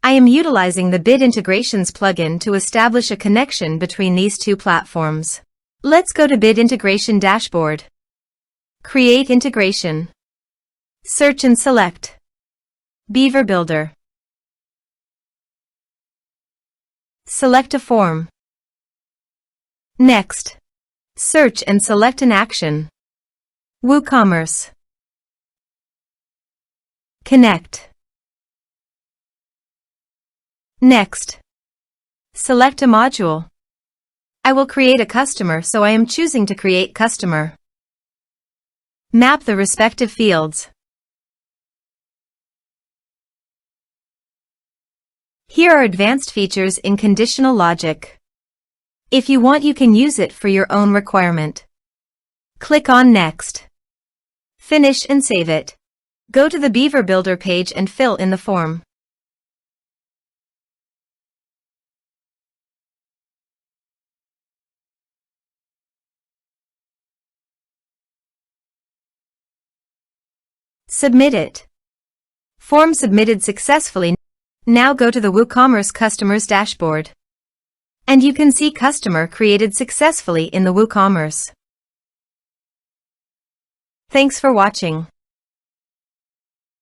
I am utilizing the Bit Integrations plugin to establish a connection between these two platforms. Let's go to Bit Integration Dashboard. Create integration. Search and select Beaver Builder. Select a form. Next, search and select an action. WooCommerce. Connect. Next, select a module. I will create a customer, so I am choosing to create customer. Map the respective fields. Here are advanced features in conditional logic. If you want, you can use it for your own requirement. Click on Next. Finish and save it. Go to the Beaver Builder page and fill in the form. Submit it. Form submitted successfully. Now go to the WooCommerce Customers dashboard. And you can see customer created successfully in the WooCommerce. Thanks for watching.